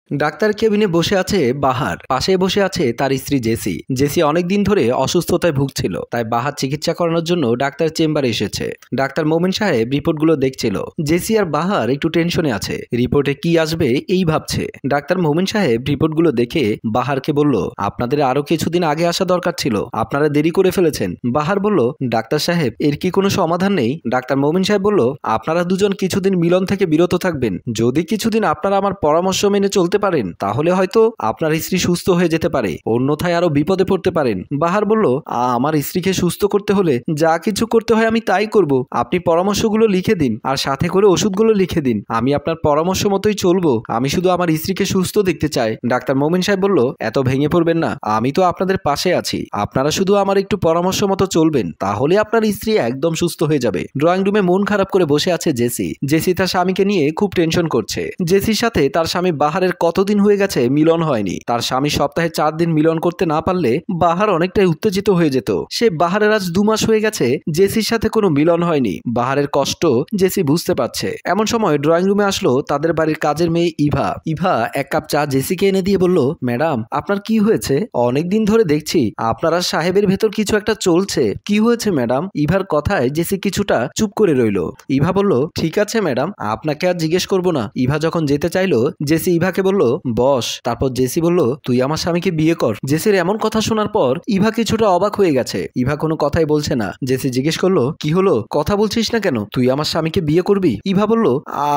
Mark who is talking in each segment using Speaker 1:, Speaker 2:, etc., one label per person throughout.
Speaker 1: Doctor কেবিনে বসে আছে বাহার, পাশে বসে আছে তার স্ত্রী জেসি। জেসি অনেকদিন ধরে অসুস্থতায় ভুগছিল, তাই বাহার চিকিৎসা করানোর জন্য ডাক্তার চেম্বারে এসেছে। ডাক্তার মোমেন সাহেব রিপোর্টগুলো দেখছিল। জেসি আর বাহার একটু টেনশনে আছে, রিপোর্টে কি আসবে এই ভাবছে। ডাক্তার মোমেন সাহেব রিপোর্টগুলো দেখে বাহারকে বলল, আপনাদের আরো কিছুদিন আগে আসা দরকার ছিল, আপনারা দেরি করে ফেলেছেন। বাহার বলল, ডাক্তার সাহেব এর কি কোনো সমাধান নেই? ডাক্তার মোমেন সাহেব বলল, আপনারা দুজন কিছুদিন মিলন থেকে বিরত থাকবেন। যদি কিছুদিন আপনারা আমার পরামর্শ মেনে চলতে পারেন তাহলে হয়তো আপনার স্ত্রী সুস্থ হয়ে যেতে পারে, অন্যথায় আরো বিপদে পড়তে পারেন। বাহার বলল, আমার স্ত্রীকে সুস্থ করতে হলে যা কিছু করতে হয় আমি তাই করব। আপনি পরামর্শগুলো লিখে দিন আর সাথে করে ওষুধগুলো লিখে দিন, আমি আপনার পরামর্শ মতোই চলবো। আমি শুধু আমার স্ত্রীকে সুস্থ দেখতে চাই। ডাক্তার মোমেন সাহেব বলল, এত ভেঙে পড়বেন না, আমি তো আপনাদের পাশে আছি, আপনারা শুধু আমার একটু পরামর্শ মতো চলবেন, তাহলে আপনার স্ত্রী একদম সুস্থ হয়ে যাবে। ড্রয়িং রুমে মন খারাপ করে বসে আছে জেসি। জেসি তার স্বামীকে নিয়ে খুব টেনশন করছে। জেসির সাথে তার স্বামী বাহারের কতদিন হয়ে গেছে মিলন হয়নি। তার স্বামী সপ্তাহে 4 দিন মিলন করতে না পারলে বাহার অনেকটাই উত্তেজিত হয়ে যেত। সে বাহারের আজ 2 মাস হয়ে গেছে জেসির সাথে কোনো মিলন হয়নি। বাহারের কষ্ট জেসি বুঝতে পারছে। এমন সময় ড্রয়িং রুমে আসলো তাদের বাড়ির কাজের মেয়ে ইভা। ইভা 1 কাপ চা জেসিকে এনে দিয়ে বলল, ম্যাডাম আপনার কি হয়েছে? অনেকদিন ধরে দেখছি আপনারা সাহেবের ভেতর কিছু একটা চলছে, কি হয়েছে ম্যাডাম? ইভার কথায় জেসি কিছুটা চুপ করে রইল। ইভা বলল, ঠিক আছে ম্যাডাম, আপনাকে আর জিজ্ঞেস করবো না। ইভা যখন যেতে চাইলো জেসি ইভাকে বলল, বস। তারপর জেসি বলল, তুই আমার স্বামীকে বিয়ে কর। জেসির এমন কথা শোনার পর ইভা কিছুটা অবাক হয়ে গেছে। ইভা কোনো কথাই বলছে না। জেসি জিজ্ঞেস করলো, কি হলো, কথা বলছিস না কেন? তুই আমার স্বামীকে বিয়ে করবি? ইভা বলল,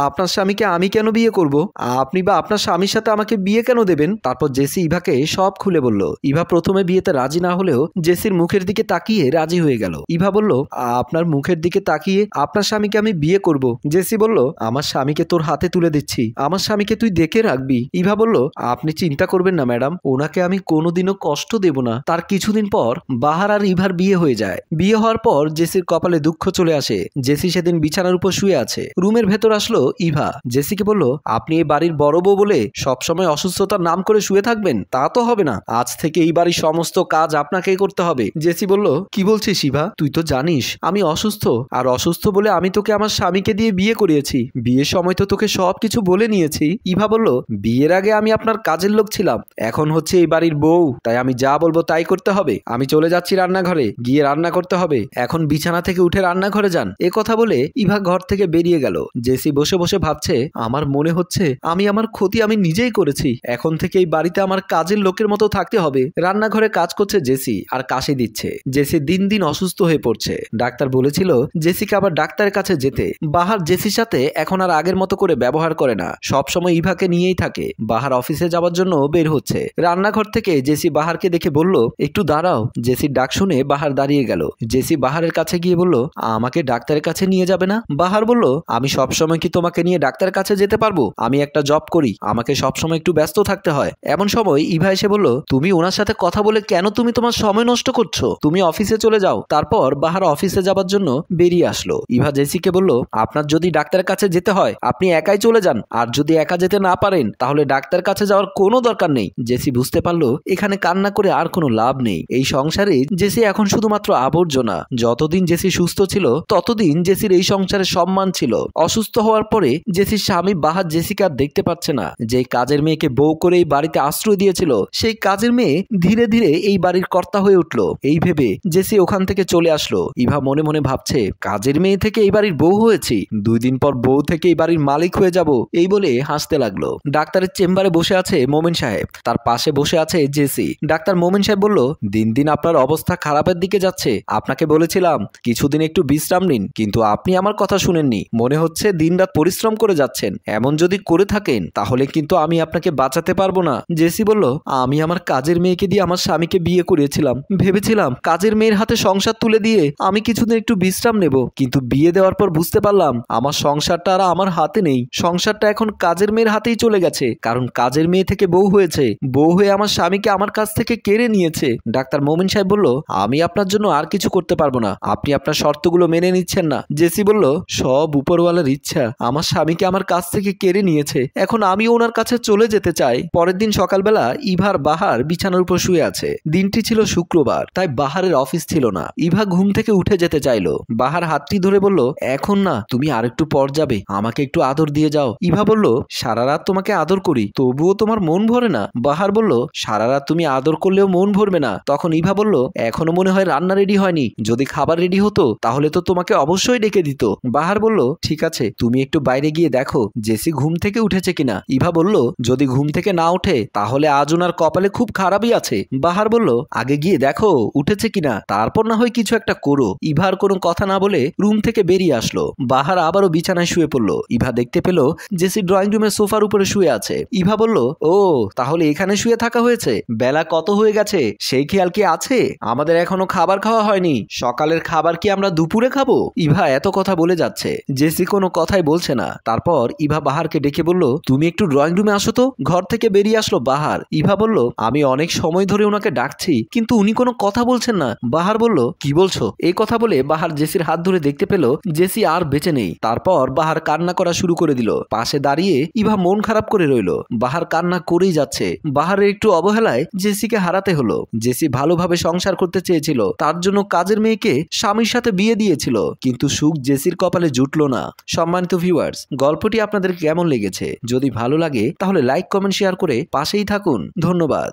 Speaker 1: আপনার স্বামীকে আমি কেন বিয়ে করব? আপনি বা আপনার স্বামীর সাথে আমাকে বিয়ে কেন দেবেন? তারপর জেসি ইভাকে সব খুলে বলল। ইভা প্রথমে বিয়েতে রাজি না হলেও জেসির মুখের দিকে তাকিয়ে রাজি হয়ে গেল। ইভা বলল, আপনার মুখের দিকে তাকিয়ে আপনার স্বামীকে আমি বিয়ে করব? জেসি বলল, আমার স্বামীকে তোর হাতে তুলে দিচ্ছি, আমার স্বামীকে তুই দেখে রাখবি। ইভা বলল, আপনি চিন্তা করবেন না ম্যাডাম, ওনাকে আমি কোনোদিনও কষ্ট দেব না। তার কিছুদিন পর বাহার আর ইভার বিয়ে হয়ে যায়। বিয়ে হওয়ার পর জেসির কপালে দুঃখ চলে আসে। জেসি সেদিন বিছানার উপর শুয়ে আছে। রুমের ভেতর আসলো ইভা। জেসিকে বলল, আপনি এই বাড়ির বড় বউ বলে সবসময় অসুস্থতার নাম করে শুয়ে থাকবেন? তা তো হবে না, আজ থেকে এই বাড়ির সমস্ত কাজ আপনাকেই করতে হবে। জেসি বলল, কি বলছিস ইভা? তুই তো জানিস আমি অসুস্থ, আর অসুস্থ বলে আমি তোকে আমার স্বামীকে দিয়ে বিয়ে করিয়েছি। বিয়ের সময় তো তোকে সবকিছু বলে নিয়েছি। ইভা বলল, বিয়ের আগে আমি আপনার কাজের লোক ছিলাম, এখন হচ্ছে এই বাড়ির বউ, তাই আমি যা বলবো তাই করতে হবে। আমি চলে যাচ্ছি রান্নাঘরে, গিয়ে রান্না করতে হবে, এখন বিছানা থেকে উঠে রান্নাঘরে যান। এ কথা বলে ইভা ঘর থেকে বেরিয়ে গেল। জেসি বসে বসে ভাবছে, আমার মনে হচ্ছে আমার ক্ষতি আমি নিজেই করেছি, এখন থেকে এই বাড়িতে আমার কাজের লোকের মতো থাকতে হবে। রান্নাঘরে কাজ করছে জেসি আর কাশি দিচ্ছে। জেসি দিন দিন অসুস্থ হয়ে পড়ছে। ডাক্তার বলেছিল জেসিকে আবার ডাক্তারের কাছে যেতে। বাহার জেসির সাথে এখন আর আগের মতো করে ব্যবহার করে না, সবসময় ইভাকে নিয়েই থাকে। বাহার অফিসে যাওয়ার জন্য বের হচ্ছে। রান্নাঘর থেকে জেসি বাহারকে দেখে বলল, একটু দাঁড়াও। জেসির ডাক শুনে বাহার দাঁড়িয়ে গেল। জেসি বাহারের কাছে গিয়ে বলল, আমাকে ডাক্তারের কাছে নিয়ে যাবে না? বাহার বলল, আমি সবসময় কি তোমাকে নিয়ে ডাক্তারের কাছে যেতে পারবো? আমি একটা জব করি, আমাকে সবসময় একটু ব্যস্ত থাকতে হয়। এমন সময় ইভা এসে বলল, তুমি ওনার সাথে কথা বলে কেন তুমি তোমার সময় নষ্ট করছো? তুমি অফিসে চলে যাও। তারপর বাহার অফিসে যাবার জন্য বেরিয়ে আসলো। ইভা জেসিকে বলল, আপনার যদি ডাক্তারের কাছে যেতে হয় আপনি একাই চলে যান, আর যদি একা যেতে না পারেন তাহলে ডাক্তার কাছে যাওয়ার কোনো দরকার নেই। জেসি বুঝতে পারলো এখানে কান্না করে আর কোনো লাভ নেই। এই সংসারে জেসি এখন শুধুমাত্র আবর্জনা। যতদিন জেসি সুস্থ ছিল ততদিন জেসির এই সংসারে সম্মান ছিল। অসুস্থ হওয়ার পরে জেসির স্বামী বাহার জেসিকে আর দেখতে পাচ্ছে না। যে কাজের মেয়েকে বউ করে এই বাড়িতে আশ্রয় দিয়েছিল সেই কাজের মেয়ে ধীরে ধীরে এই বাড়ির কর্তা হয়ে উঠলো। এই ভেবে জেসি ওখান থেকে চলে আসলো। ইভা মনে মনে ভাবছে, কাজের মেয়ে থেকে এই বাড়ির বউ হয়েছি, 2 দিন পর বউ থেকে এই বাড়ির মালিক হয়ে যাব, এই বলে হাসতে লাগলো। ডাক্তারের চেম্বারে বসে আছে মোমেন সাহেব, তার পাশে বসে আছে জেসি। ডাক্তার মোমেন সাহেব বলল, দিন দিন আপনার অবস্থা খারাপের দিকে যাচ্ছে, আপনাকে বলেছিলাম কিছুদিন একটু বিশ্রাম নিন, কিন্তু আপনি আমার কথা শুনেননি। মনে হচ্ছে দিনরাত পরিশ্রম করে যাচ্ছেন, এমন যদি করে থাকেন তাহলে কিন্তু আমি আপনাকে বাঁচাতে পারবো না। জেসি বলল, আমি আমার কাজের মেয়েকে দিয়ে আমার স্বামীকে বিয়ে করিয়েছিলাম, ভেবেছিলাম কাজের মেয়ের হাতে সংসার তুলে দিয়ে আমি কিছুদিন একটু বিশ্রাম নেব, কিন্তু বিয়ে দেওয়ার পর বুঝতে পারলাম আমার সংসারটা আর আমার হাতে নেই, সংসারটা এখন কাজের মেয়ের হাতেই চলে গেছে, কারণ কাজের মেয়ে থেকে বউ হয়েছে, বউ হয়ে আমার স্বামীকে আমার কাছ থেকে কেড়ে নিয়েছে। ডাক্তার মোমেন সাহেব বলল, আমি আপনার জন্য আর কিছু করতে পারবো না, আপনি আপনার শর্তগুলো মেনে নিচ্ছেন না। জেসি বলল, সব উপরওয়ালার ইচ্ছা, আমার স্বামীকে আমার কাছ থেকে কেড়ে নিয়েছে, এখন আমি ওনার কাছে চলে যেতে চাই। পরের দিন সকালবেলা ইভার বাহার বিছানার উপর শুয়ে আছে। দিনটি ছিল শুক্রবার, তাই বাহারের অফিস ছিল না। ইভা ঘুম থেকে উঠে যেতে চাইলো। বাহার হাতটি ধরে বলল, এখন না, তুমি আরেকটু পর যাবে, আমাকে একটু আদর দিয়ে যাও। ইভা বলল, সারা রাত তোমাকে আদর আদর করি তবুও তোমার মন ভরে না। বাহার বলল, সারা রাত তুমি আদর করলেও মন ভরবে না। তখন ইভা বলল, এখনো মনে হয় রান্না রেডি হয়নি, যদি খাবার রেডি হতো তাহলে তো তোমাকে অবশ্যই ডেকে দিত। বাহার বলল, ঠিক আছে, তুমি একটু বাইরে গিয়ে দেখো জেসি ঘুম থেকে উঠেছে কিনা। ইভা বলল, যদি ঘুম থেকে না ওঠে তাহলে আজ ওনার কপালে খুব খারাপই আছে। বাহার বলল, আগে গিয়ে দেখো উঠেছে কিনা, তারপর না হয় কিছু একটা করো। ইভার কোনো কথা না বলে রুম থেকে বেরিয়ে আসলো। বাহার আবারও বিছানায় শুয়ে পড়ল। ইভা দেখতে পেল জেসি ড্রয়িং রুমের সোফার উপরে শুয়ে আছে। ইভা বলল, ও তাহলে এখানে শুয়ে থাকা হয়েছে, বেলা কত হয়ে গেছে সেই খেয়াল কি আছে? আমাদের এখনো খাবার খাওয়া হয়নি, সকালের খাবার কি আমরা দুপুরে খাবো? ইভা এত কথা বলে যাচ্ছে, জেসি কোনো কথাই বলছে না। তারপর ইভা বাহারকে ডেকে বলল, তুমি একটু ড্রয়িং রুমে আসো তো। ঘর থেকে বেরিয়ে আসলো বাহার। ইভা বলল, আমি অনেক সময় ধরে ওনাকে ডাকছি কিন্তু উনি কোনো কথা বলছেন না। বাহার বলল, কি বলছো? এই কথা বলে বাহার জেসির হাত ধরে দেখতে পেল জেসি আর বেঁচে নেই। তারপর বাহার কান্না করা শুরু করে দিল। পাশে দাঁড়িয়ে ইভা মন খারাপ করে রইল। বাহার কান্না করেই যাচ্ছে। বাহারের একটু অবহেলায় জেসিকে হারাতে হলো। জেসি ভালোভাবে সংসার করতে চেয়েছিল, তার জন্য কাজের মেয়েকে স্বামীর সাথে বিয়ে দিয়েছিল, কিন্তু সুখ জেসির কপালে জুটলো না। সম্মানিত ভিউয়ার্স, গল্পটি আপনাদের কেমন লেগেছে? যদি ভালো লাগে তাহলে লাইক, কমেন্ট, শেয়ার করে পাশেই থাকুন। ধন্যবাদ।